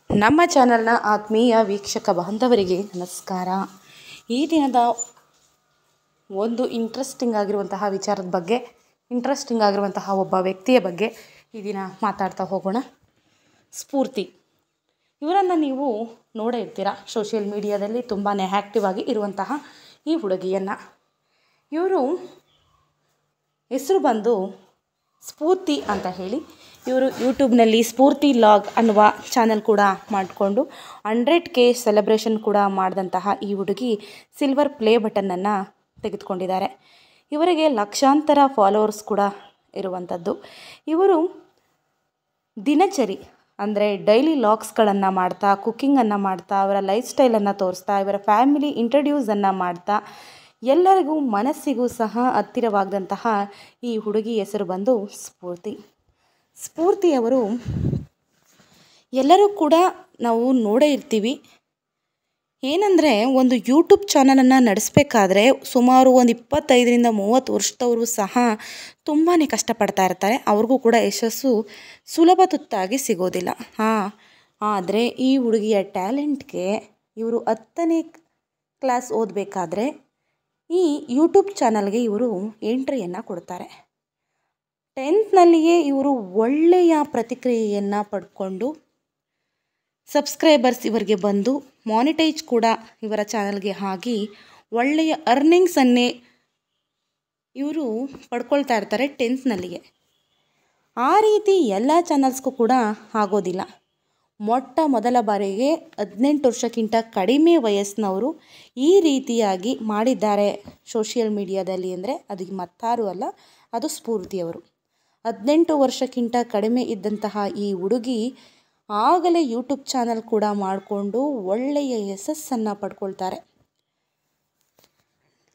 ನಮ್ಮ ಚಾನಲ್ನ ಆತ್ಮೀಯ ವೀಕ್ಷಕ ಬಾಂಧವರಿಗೆ ನಮಸ್ಕಾರ. ಈ ದಿನದ ಒಂದು ಇಂಟ್ರೆಸ್ಟಿಂಗ್ ಆಗಿರುವಂತಹ ವಿಚಾರದ ಬಗ್ಗೆ, ಇಂಟ್ರೆಸ್ಟಿಂಗ್ ಆಗಿರುವಂತಹ ಒಬ್ಬ ವ್ಯಕ್ತಿಯ ಬಗ್ಗೆ ಈ ದಿನ ಮಾತಾಡ್ತಾ ಹೋಗೋಣ. ಸ್ಫೂರ್ತಿ ಇವರನ್ನು ನೀವು ನೋಡೇ ಇರ್ತೀರ. ಸೋಷಿಯಲ್ ಮೀಡಿಯಾದಲ್ಲಿ ತುಂಬಾ ಆ್ಯಕ್ಟಿವ್ ಆಗಿ ಇರುವಂತಹ ಈ ಹುಡುಗಿಯನ್ನು, ಇವರು ಹೆಸರು ಬಂದು ಸ್ಫೂರ್ತಿ ಅಂತ ಹೇಳಿ, ಇವರು ಯೂಟ್ಯೂಬ್ನಲ್ಲಿ ಸ್ಫೂರ್ತಿ ಲಾಗ್ ಅನ್ನುವ ಚಾನಲ್ ಕೂಡ ಮಾಡಿಕೊಂಡು 100K ಸೆಲೆಬ್ರೇಷನ್ ಕೂಡ ಮಾಡಿದಂತಹ ಈ ಹುಡುಗಿ ಸಿಲ್ವರ್ ಪ್ಲೇ ಬಟನ್ನನ್ನು ತೆಗೆದುಕೊಂಡಿದ್ದಾರೆ. ಇವರಿಗೆ ಲಕ್ಷಾಂತರ ಫಾಲೋವರ್ಸ್ ಕೂಡ ಇರುವಂಥದ್ದು. ಇವರು ದಿನಚರಿ ಅಂದರೆ ಡೈಲಿ ಲಾಗ್ಸ್ಗಳನ್ನು ಮಾಡ್ತಾ, ಕುಕ್ಕಿಂಗನ್ನು ಮಾಡ್ತಾ, ಅವರ ಲೈಫ್ ಸ್ಟೈಲನ್ನು ತೋರಿಸ್ತಾ, ಇವರ ಫ್ಯಾಮಿಲಿ ಇಂಟ್ರಡ್ಯೂಸನ್ನು ಮಾಡ್ತಾ, ಎಲ್ಲರಿಗೂ ಮನಸ್ಸಿಗೂ ಸಹ ಹತ್ತಿರವಾದಂತಹ ಈ ಹುಡುಗಿ ಹೆಸರು ಬಂದು ಸ್ಫೂರ್ತಿ. ಸ್ಫೂರ್ತಿಯವರು ಎಲ್ಲರೂ ಕೂಡ ನಾವು ನೋಡೇ ಇರ್ತೀವಿ. ಏನಂದರೆ, ಒಂದು ಯೂಟ್ಯೂಬ್ ಚಾನಲನ್ನು ನಡೆಸಬೇಕಾದ್ರೆ ಸುಮಾರು ಒಂದು 25-30 ವರ್ಷದವರು ಸಹ ತುಂಬಾ ಕಷ್ಟಪಡ್ತಾ ಇರ್ತಾರೆ. ಅವ್ರಿಗೂ ಕೂಡ ಯಶಸ್ಸು ಸುಲಭ ತುತ್ತಾಗಿ ಸಿಗೋದಿಲ್ಲ. ಆದರೆ ಈ ಹುಡುಗಿಯ ಟ್ಯಾಲೆಂಟ್ಗೆ ಇವರು 10ನೇ ಕ್ಲಾಸ್ ಓದಬೇಕಾದ್ರೆ ಈ ಯೂಟ್ಯೂಬ್ ಚಾನಲ್ಗೆ ಇವರು ಎಂಟ್ರಿಯನ್ನು ಕೊಡ್ತಾರೆ. 10th ಇವರು ಒಳ್ಳೆಯ ಪ್ರತಿಕ್ರಿಯೆಯನ್ನು ಪಡ್ಕೊಂಡು ಸಬ್ಸ್ಕ್ರೈಬರ್ಸ್ ಇವರಿಗೆ ಬಂದು ಮಾನಿಟೈಜ್ ಕೂಡ ಇವರ ಚಾನಲ್ಗೆ ಆಗಿ ಒಳ್ಳೆಯ ಅರ್ನಿಂಗ್ಸನ್ನೇ ಇವರು ಪಡ್ಕೊಳ್ತಾ ಇರ್ತಾರೆ 10th. ಆ ರೀತಿ ಎಲ್ಲ ಚಾನಲ್ಸ್ಗೂ ಕೂಡ ಆಗೋದಿಲ್ಲ. ಮೊದಲ ಬಾರಿಗೆ 18 ವರ್ಷಕ್ಕಿಂತ ಕಡಿಮೆ ವಯಸ್ಸಿನವರು ಈ ರೀತಿಯಾಗಿ ಮಾಡಿದ್ದಾರೆ ಸೋಷಿಯಲ್ ಮೀಡಿಯಾದಲ್ಲಿ ಅಂದರೆ ಅದು ಮತ್ತಾರು ಅಲ್ಲ, ಅದು ಸ್ಫೂರ್ತಿಯವರು. 18 ವರ್ಷಕ್ಕಿಂತ ಕಡಿಮೆ ಇದ್ದಂತಹ ಈ ಹುಡುಗಿ ಆಗಲೇ ಯೂಟ್ಯೂಬ್ ಚಾನಲ್ ಕೂಡ ಮಾಡಿಕೊಂಡು ಒಳ್ಳೆಯ ಯಶಸ್ಸನ್ನು ಪಡ್ಕೊಳ್ತಾರೆ.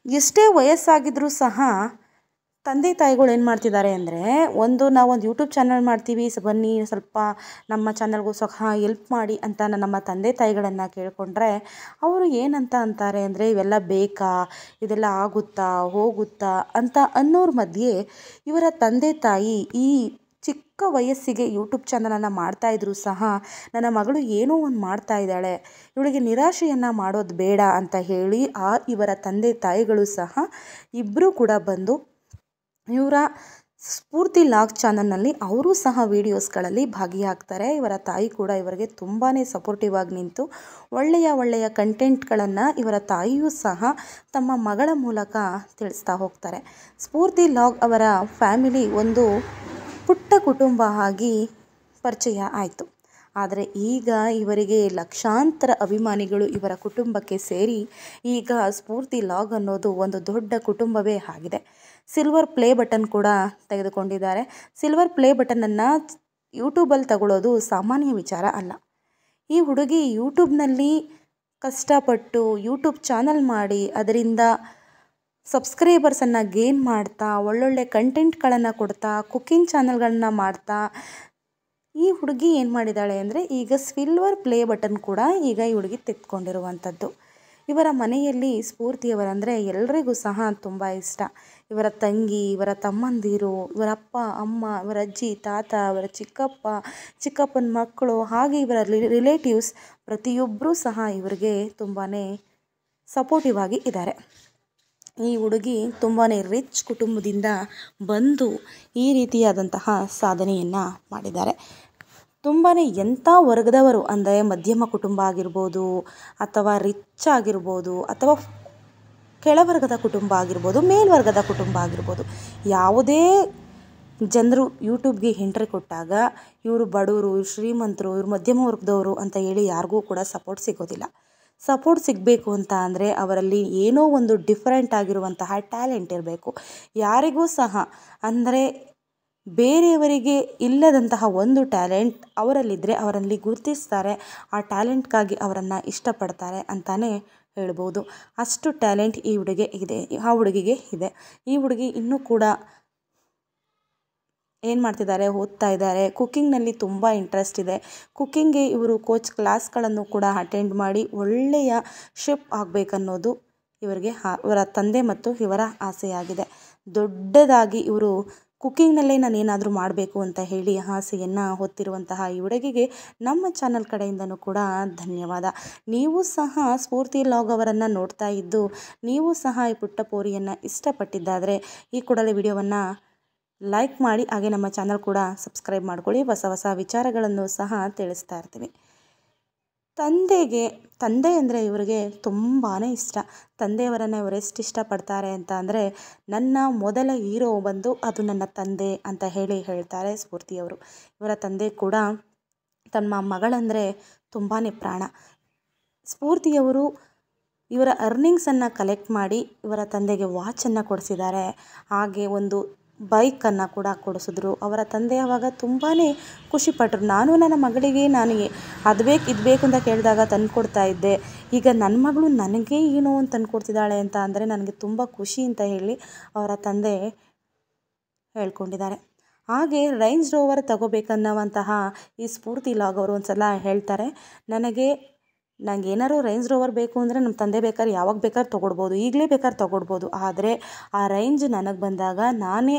ಎಷ್ಟೇ ವಯಸ್ಸಾಗಿದ್ರೂ ಸಹ ತಂದೆ ತಾಯಿಗಳು ಏನು ಮಾಡ್ತಿದ್ದಾರೆ ಅಂದರೆ, ನಾವೊಂದು ಯೂಟ್ಯೂಬ್ ಚಾನಲ್ ಮಾಡ್ತೀವಿ, ಬನ್ನಿ ಸ್ವಲ್ಪ ನಮ್ಮ ಚಾನಲ್ಗೂ ಸಹ ಹೆಲ್ಪ್ ಮಾಡಿ ಅಂತ ನಮ್ಮ ತಂದೆ ತಾಯಿಗಳನ್ನು ಕೇಳಿಕೊಂಡ್ರೆ ಅವರು ಏನಂತ ಅಂತಾರೆ ಅಂದರೆ, ಇವೆಲ್ಲ ಬೇಕಾ, ಇದೆಲ್ಲ ಆಗುತ್ತಾ ಹೋಗುತ್ತಾ ಅಂತ ಅನ್ನೋರ ಮಧ್ಯೆ ಇವರ ತಂದೆ ತಾಯಿ ಈ ಚಿಕ್ಕ ವಯಸ್ಸಿಗೆ ಯೂಟ್ಯೂಬ್ ಚಾನಲನ್ನು ಮಾಡ್ತಾಯಿದ್ರು ಸಹ ನನ್ನ ಮಗಳು ಏನೋ ಒಂದು ಮಾಡ್ತಾ ಇದ್ದಾಳೆ, ಇವಳಿಗೆ ನಿರಾಶೆಯನ್ನು ಮಾಡೋದು ಬೇಡ ಅಂತ ಹೇಳಿ ಇವರ ತಂದೆ ತಾಯಿಗಳು ಸಹ ಇಬ್ಬರೂ ಕೂಡ ಬಂದು ಇವರ ಸ್ಫೂರ್ತಿ ಲಾಗ್ ಚಾನಲ್ನಲ್ಲಿ ಅವರು ಸಹ ವೀಡಿಯೋಸ್ಗಳಲ್ಲಿ ಭಾಗಿಯಾಗ್ತಾರೆ. ಇವರ ತಾಯಿ ಕೂಡ ಇವರಿಗೆ ತುಂಬಾ ಸಪೋರ್ಟಿವ್ ಆಗಿ ನಿಂತು ಒಳ್ಳೆಯ ಕಂಟೆಂಟ್ಗಳನ್ನು ಇವರ ತಾಯಿಯೂ ಸಹ ತಮ್ಮ ಮಗಳ ಮೂಲಕ ತಿಳಿಸ್ತಾ ಹೋಗ್ತಾರೆ. ಸ್ಫೂರ್ತಿ ಲಾಗ್ ಅವರ ಫ್ಯಾಮಿಲಿ ಒಂದು ಪುಟ್ಟ ಕುಟುಂಬ ಆಗಿ ಪರಿಚಯ ಆಯಿತು. ಆದರೆ ಈಗ ಇವರಿಗೆ ಲಕ್ಷಾಂತರ ಅಭಿಮಾನಿಗಳು ಇವರ ಕುಟುಂಬಕ್ಕೆ ಸೇರಿ ಈಗ ಸ್ಫೂರ್ತಿ ಲಾಗ್ ಅನ್ನೋದು ಒಂದು ದೊಡ್ಡ ಕುಟುಂಬವೇ ಆಗಿದೆ. ಸಿಲ್ವರ್ ಪ್ಲೇ ಬಟನ್ ಕೂಡ ತೆಗೆದುಕೊಂಡಿದ್ದಾರೆ. ಸಿಲ್ವರ್ ಪ್ಲೇ ಬಟನನ್ನು ಯೂಟ್ಯೂಬಲ್ಲಿ ತಗೊಳ್ಳೋದು ಸಾಮಾನ್ಯ ವಿಚಾರ ಅಲ್ಲ. ಈ ಹುಡುಗಿ ಯೂಟ್ಯೂಬ್ನಲ್ಲಿ ಕಷ್ಟಪಟ್ಟು ಯೂಟ್ಯೂಬ್ ಚಾನಲ್ ಮಾಡಿ ಅದರಿಂದ ಸಬ್ಸ್ಕ್ರೈಬರ್ಸನ್ನು ಗೇನ್ ಮಾಡ್ತಾ, ಒಳ್ಳೊಳ್ಳೆ ಕಂಟೆಂಟ್ಗಳನ್ನು ಕೊಡ್ತಾ, ಕುಕ್ಕಿಂಗ್ ಚಾನಲ್ಗಳನ್ನ ಮಾಡ್ತಾ ಈ ಹುಡುಗಿ ಏನು ಮಾಡಿದ್ದಾಳೆ ಅಂದರೆ, ಈಗ ಸಿಲ್ವರ್ ಪ್ಲೇ ಬಟನ್ ಕೂಡ ಈಗ ಈ ಹುಡುಗಿ ತೆಗೆದುಕೊಂಡಿರುವಂಥದ್ದು. ಇವರ ಮನೆಯಲ್ಲಿ ಸ್ಫೂರ್ತಿಯವರಂದರೆ ಎಲ್ರಿಗೂ ಸಹ ತುಂಬ ಇಷ್ಟ. ಇವರ ತಂಗಿ, ಇವರ ತಮ್ಮಂದಿರು, ಇವರ ಅಪ್ಪ ಅಮ್ಮ, ಇವರ ಅಜ್ಜಿ ತಾತ, ಇವರ ಚಿಕ್ಕಪ್ಪ ಚಿಕ್ಕಪ್ಪನ ಮಕ್ಕಳು, ಹಾಗೆ ಇವರ ರಿಲೇಟಿವ್ಸ್ ಪ್ರತಿಯೊಬ್ಬರೂ ಸಹ ಇವರಿಗೆ ತುಂಬಾ ಸಪೋರ್ಟಿವ್ ಆಗಿ ಇದ್ದಾರೆ. ಈ ಹುಡುಗಿ ತುಂಬಾ ರಿಚ್ ಕುಟುಂಬದಿಂದ ಬಂದು ಈ ರೀತಿಯಾದಂತಹ ಸಾಧನೆಯನ್ನು ಮಾಡಿದ್ದಾರೆ. ತುಂಬಾ ಎಂಥ ವರ್ಗದವರು ಅಂದರೆ ಮಧ್ಯಮ ಕುಟುಂಬ ಆಗಿರ್ಬೋದು, ಅಥವಾ ರಿಚ್ ಆಗಿರ್ಬೋದು, ಅಥವಾ ಕೆಳವರ್ಗದ ಕುಟುಂಬ ಆಗಿರ್ಬೋದು, ಮೇಲ್ವರ್ಗದ ಕುಟುಂಬ ಆಗಿರ್ಬೋದು, ಯಾವುದೇ ಜನರು ಯೂಟ್ಯೂಬ್ಗೆ ಎಂಟ್ರಿ ಕೊಟ್ಟಾಗ ಇವರು ಬಡವರು, ಶ್ರೀಮಂತರು, ಇವರು ಮಧ್ಯಮ ವರ್ಗದವರು ಅಂತ ಹೇಳಿ ಯಾರಿಗೂ ಕೂಡ ಸಪೋರ್ಟ್ ಸಿಗೋದಿಲ್ಲ. ಸಪೋರ್ಟ್ ಸಿಗಬೇಕು ಅಂತ ಅಂದರೆ ಅವರಲ್ಲಿ ಏನೋ ಒಂದು ಡಿಫರೆಂಟ್ ಆಗಿರುವಂತಹ ಟ್ಯಾಲೆಂಟ್ ಇರಬೇಕು. ಯಾರಿಗೂ ಸಹ ಅಂದರೆ ಬೇರೆಯವರಿಗೆ ಇಲ್ಲದಂತಹ ಒಂದು ಟ್ಯಾಲೆಂಟ್ ಅವರಲ್ಲಿದ್ದರೆ ಅವರಲ್ಲಿ ಗುರುತಿಸ್ತಾರೆ. ಆ ಟ್ಯಾಲೆಂಟ್ಗಾಗಿ ಅವರನ್ನು ಇಷ್ಟಪಡ್ತಾರೆ ಅಂತಲೇ ಹೇಳ್ಬೋದು. ಅಷ್ಟು ಟ್ಯಾಲೆಂಟ್ ಈ ಹುಡುಗಿಗೆ ಇದೆ. ಈ ಹುಡುಗಿ ಇನ್ನೂ ಕೂಡ ಏನು ಮಾಡ್ತಿದ್ದಾರೆ, ಓದ್ತಾ ಇದ್ದಾರೆ. ಕುಕ್ಕಿಂಗ್ನಲ್ಲಿ ತುಂಬ ಇಂಟ್ರೆಸ್ಟ್ ಇದೆ. ಕುಕ್ಕಿಂಗ್ಗೆ ಇವರು ಕೋಚ್ ಕ್ಲಾಸ್ಗಳನ್ನು ಕೂಡ ಅಟೆಂಡ್ ಮಾಡಿ ಒಳ್ಳೆಯ ಶೆಫ್ ಆಗಬೇಕನ್ನೋದು ಇವರ ತಂದೆ ಮತ್ತು ಇವರ ಆಸೆಯಾಗಿದೆ. ದೊಡ್ಡದಾಗಿ ಇವರು ಕುಕ್ಕಿಂಗ್ನಲ್ಲೇ ನಾನು ಏನಾದರೂ ಮಾಡಬೇಕು ಅಂತ ಹೇಳಿ ಆಸೆಯನ್ನು ಹೊತ್ತಿರುವಂತಹ ಈ ಹುಡುಗಿಗೆ ನಮ್ಮ ಚಾನಲ್ ಕಡೆಯಿಂದನೂ ಕೂಡ ಧನ್ಯವಾದ. ನೀವು ಸಹ ಸ್ಫೂರ್ತಿ ಲಾಗ್ ಅವರನ್ನು ನೋಡ್ತಾ ಇದ್ದು ನೀವು ಸಹ ಈ ಪುಟ್ಟ ಪೋರಿಯನ್ನು ಇಷ್ಟಪಟ್ಟಿದ್ದಾದರೆ ಈ ಕೂಡಲೇ ವಿಡಿಯೋವನ್ನು ಲೈಕ್ ಮಾಡಿ, ಹಾಗೆ ನಮ್ಮ ಚಾನಲ್ ಕೂಡ ಸಬ್ಸ್ಕ್ರೈಬ್ ಮಾಡ್ಕೊಳ್ಳಿ. ಹೊಸ ಹೊಸ ವಿಚಾರಗಳನ್ನು ಸಹ ತಿಳಿಸ್ತಾ ಇರ್ತೀವಿ. ತಂದೆ ಅಂದರೆ ಇವರಿಗೆ ತುಂಬಾ ಇಷ್ಟ. ತಂದೆಯವರನ್ನು ಇವರು ಎಷ್ಟು ಇಷ್ಟಪಡ್ತಾರೆ ಅಂತ ಅಂದರೆ, ನನ್ನ ಮೊದಲ ಹೀರೋ ಬಂದು ಅದು ನನ್ನ ತಂದೆ ಅಂತ ಹೇಳ್ತಾರೆ ಸ್ಫೂರ್ತಿಯವರು. ಇವರ ತಂದೆ ಕೂಡ ತಮ್ಮ ಮಗಳಂದರೆ ತುಂಬಾ ಪ್ರಾಣ. ಸ್ಫೂರ್ತಿಯವರು ಇವರ ಅರ್ನಿಂಗ್ಸನ್ನು ಕಲೆಕ್ಟ್ ಮಾಡಿ ಇವರ ತಂದೆಗೆ ವಾಚನ್ನು ಕೊಡಿಸಿದ್ದಾರೆ, ಹಾಗೆ ಒಂದು ಬೈಕನ್ನು ಕೂಡ ಕೊಡಿಸಿದ್ರು. ಅವರ ತಂದೆ ಆವಾಗ ತುಂಬಾ ಖುಷಿಪಟ್ಟರು. ನಾನು ನನ್ನ ಮಗಳಿಗೆ ಅದು ಬೇಕು ಇದು ಬೇಕು ಅಂತ ಕೇಳಿದಾಗ ತಂದುಕೊಡ್ತಾ ಇದ್ದೆ, ಈಗ ನನ್ನ ಮಗಳು ನನಗೆ ಏನೋ ಒಂದು ತಂದುಕೊಡ್ತಿದ್ದಾಳೆ ಅಂತ ಅಂದರೆ ನನಗೆ ತುಂಬ ಖುಷಿ ಅಂತ ಹೇಳಿ ಅವರ ತಂದೆ ಹೇಳ್ಕೊಂಡಿದ್ದಾರೆ. ಹಾಗೆ ರೇಂಜ್ ರೋವರ್ ತಗೋಬೇಕನ್ನೋವಂತಹ ಈ ಸ್ಫೂರ್ತಿ ಲಾಗ್ ಅವರು ಒಂದು ಸಲ ಹೇಳ್ತಾರೆ, ನಂಗೆ ಏನಾದ್ರು ರೇಂಜ್ ರೋವರ್ ಬೇಕು ಅಂದರೆ ನಮ್ಮ ತಂದೆ ಬೇಕಾದ್ರೆ ಯಾವಾಗ ಬೇಕಾದ್ರೆ ತೊಗೊಡ್ಬೋದು, ಈಗಲೇ ಬೇಕಾದ್ರೆ ತೊಗೊಡ್ಬೋದು, ಆದರೆ ಆ ರೇಂಜ್ ನನಗೆ ಬಂದಾಗ ನಾನೇ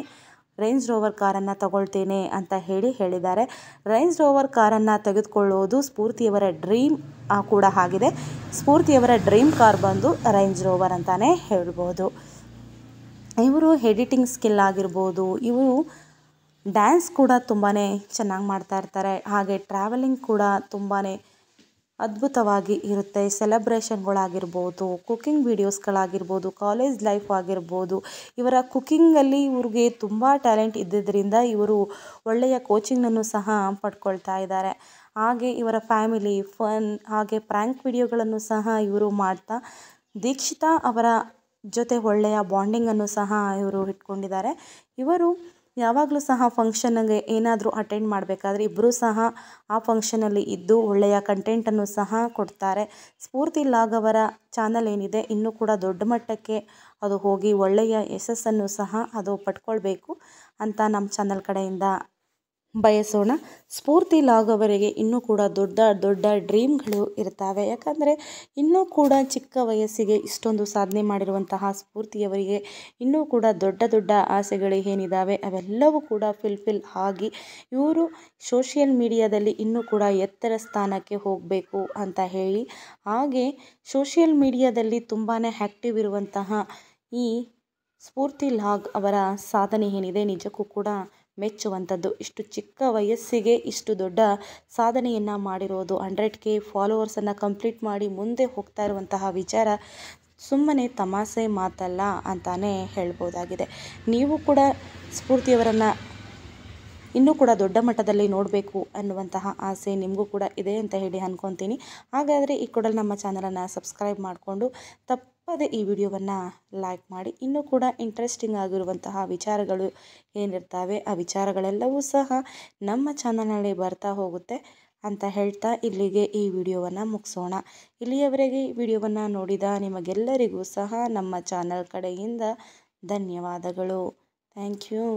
ರೇಂಜ್ ರೋವರ್ ಕಾರನ್ನು ತಗೊಳ್ತೇನೆ ಅಂತ ಹೇಳಿದ್ದಾರೆ. ರೇಂಜ್ ರೋವರ್ ಕಾರನ್ನು ತೆಗೆದುಕೊಳ್ಳೋದು ಸ್ಫೂರ್ತಿಯವರ ಡ್ರೀಮ್ ಕೂಡ ಆಗಿದೆ. ಸ್ಫೂರ್ತಿಯವರ ಡ್ರೀಮ್ ಕಾರ್ ಬಂದು ರೇಂಜ್ ರೋವರ್ ಅಂತಲೇ ಹೇಳ್ಬೋದು. ಇವರು ಎಡಿಟಿಂಗ್ ಸ್ಕಿಲ್ ಆಗಿರ್ಬೋದು, ಇವರು ಡ್ಯಾನ್ಸ್ ಕೂಡ ತುಂಬಾ ಚೆನ್ನಾಗಿ ಮಾಡ್ತಾ ಇರ್ತಾರೆ, ಹಾಗೆ ಟ್ರಾವೆಲಿಂಗ್ ಕೂಡ ತುಂಬಾ ಅದ್ಭುತವಾಗಿ ಇರುತ್ತೆ. ಸೆಲೆಬ್ರೇಷನ್ಗಳಾಗಿರ್ಬೋದು, ಕುಕ್ಕಿಂಗ್ ವೀಡಿಯೋಸ್ಗಳಾಗಿರ್ಬೋದು, ಕಾಲೇಜ್ ಲೈಫ್ ಆಗಿರ್ಬೋದು, ಇವರ ಕುಕ್ಕಿಂಗಲ್ಲಿ ಇವ್ರಿಗೆ ತುಂಬ ಟ್ಯಾಲೆಂಟ್ ಇದ್ದಿದ್ದರಿಂದ ಇವರು ಒಳ್ಳೆಯ ಕೋಚಿಂಗನ್ನು ಸಹ ಪಡ್ಕೊಳ್ತಾ ಇದ್ದಾರೆ. ಹಾಗೆ ಇವರ ಫ್ಯಾಮಿಲಿ ಫನ್ ಹಾಗೆ ಪ್ರ್ಯಾಂಕ್ ವಿಡಿಯೋಗಳನ್ನು ಸಹ ಇವರು ಮಾಡ್ತಾ ದೀಕ್ಷಿತಾ ಅವರ ಜೊತೆ ಒಳ್ಳೆಯ ಬಾಂಡಿಂಗನ್ನು ಸಹ ಇವರು ಇಟ್ಕೊಂಡಿದ್ದಾರೆ. ಇವರು ಯಾವಾಗಲೂ ಸಹ ಫಂಕ್ಷನ್ಗೆ ಏನಾದರೂ ಅಟೆಂಡ್ ಮಾಡಬೇಕಾದ್ರೆ ಇಬ್ಬರೂ ಸಹ ಆ ಫಂಕ್ಷನಲ್ಲಿ ಇದ್ದು ಒಳ್ಳೆಯ ಕಂಟೆಂಟನ್ನು ಸಹ ಕೊಡ್ತಾರೆ. ಸ್ಫೂರ್ತಿ ಲಾಗ್ ಅವರ ಚಾನಲ್ ಏನಿದೆ ಇನ್ನೂ ಕೂಡ ದೊಡ್ಡ ಮಟ್ಟಕ್ಕೆ ಅದು ಹೋಗಿ ಒಳ್ಳೆಯ ಯಶಸ್ಸನ್ನು ಸಹ ಅದು ಪಡ್ಕೊಳ್ಬೇಕು ಅಂತ ನಮ್ಮ ಚಾನಲ್ ಕಡೆಯಿಂದ ಬಯಸೋಣ. ಸ್ಫೂರ್ತಿ ಲಾಗ್ ಅವರಿಗೆ ಇನ್ನೂ ಕೂಡ ದೊಡ್ಡ ದೊಡ್ಡ ಡ್ರೀಮ್ಗಳು ಇರ್ತವೆ. ಯಾಕಂದರೆ ಇನ್ನೂ ಕೂಡ ಚಿಕ್ಕ ವಯಸ್ಸಿಗೆ ಇಷ್ಟೊಂದು ಸಾಧನೆ ಮಾಡಿರುವಂತಹ ಸ್ಫೂರ್ತಿಯವರಿಗೆ ಇನ್ನೂ ಕೂಡ ದೊಡ್ಡ ದೊಡ್ಡ ಆಸೆಗಳು ಏನಿದ್ದಾವೆ ಅವೆಲ್ಲವೂ ಕೂಡ ಫಿಲ್ ಆಗಿ ಇವರು ಸೋಷಿಯಲ್ ಮೀಡಿಯಾದಲ್ಲಿ ಇನ್ನೂ ಕೂಡ ಎತ್ತರ ಸ್ಥಾನಕ್ಕೆ ಹೋಗಬೇಕು ಅಂತ ಹೇಳಿ, ಹಾಗೆ ಸೋಷಿಯಲ್ ಮೀಡಿಯಾದಲ್ಲಿ ತುಂಬಾ ಆ್ಯಕ್ಟಿವ್ ಇರುವಂತಹ ಈ ಸ್ಫೂರ್ತಿ ಲಾಗ್ ಅವರ ಸಾಧನೆ ಏನಿದೆ ನಿಜಕ್ಕೂ ಕೂಡ ಮೆಚ್ಚುವಂಥದ್ದು. ಇಷ್ಟು ಚಿಕ್ಕ ವಯಸ್ಸಿಗೆ ಇಷ್ಟು ದೊಡ್ಡ ಸಾಧನೆಯನ್ನು ಮಾಡಿರೋದು, 100K ಫಾಲೋವರ್ಸನ್ನು ಕಂಪ್ಲೀಟ್ ಮಾಡಿ ಮುಂದೆ ಹೋಗ್ತಾ ಇರುವಂತಹ ವಿಚಾರ ಸುಮ್ಮನೆ ತಮಾಷೆ ಮಾತಲ್ಲ ಅಂತಾನೆ ಹೇಳ್ಬೋದಾಗಿದೆ. ನೀವು ಕೂಡ ಸ್ಫೂರ್ತಿಯವರನ್ನು ಇನ್ನೂ ಕೂಡ ದೊಡ್ಡ ಮಟ್ಟದಲ್ಲಿ ನೋಡಬೇಕು ಅನ್ನುವಂತಹ ಆಸೆ ನಿಮಗೂ ಕೂಡ ಇದೆ ಅಂತ ಹೇಳಿ ಅಂದ್ಕೊತೀನಿ. ಹಾಗಾದರೆ ಈ ಕೂಡಲೇ ನಮ್ಮ ಚಾನಲನ್ನು ಸಬ್ಸ್ಕ್ರೈಬ್ ಮಾಡಿಕೊಂಡು ತಪ್ಪದೆ ಈ ವಿಡಿಯೋವನ್ನು ಲೈಕ್ ಮಾಡಿ. ಇನ್ನೂ ಕೂಡ ಇಂಟ್ರೆಸ್ಟಿಂಗ್ ಆಗಿರುವಂತಹ ವಿಚಾರಗಳು ಏನಿರ್ತವೆ ಆ ವಿಚಾರಗಳೆಲ್ಲವೂ ಸಹ ನಮ್ಮ ಚಾನಲ್ನಲ್ಲಿ ಬರ್ತಾ ಹೋಗುತ್ತೆ ಅಂತ ಹೇಳ್ತಾ ಇಲ್ಲಿಗೆ ಈ ವಿಡಿಯೋವನ್ನು ಮುಗಿಸೋಣ. ಇಲ್ಲಿಯವರೆಗೆ ಈ ವಿಡಿಯೋವನ್ನು ನೋಡಿದ ನಿಮಗೆಲ್ಲರಿಗೂ ಸಹ ನಮ್ಮ ಚಾನಲ್ ಕಡೆಯಿಂದ ಧನ್ಯವಾದಗಳು. Thank you.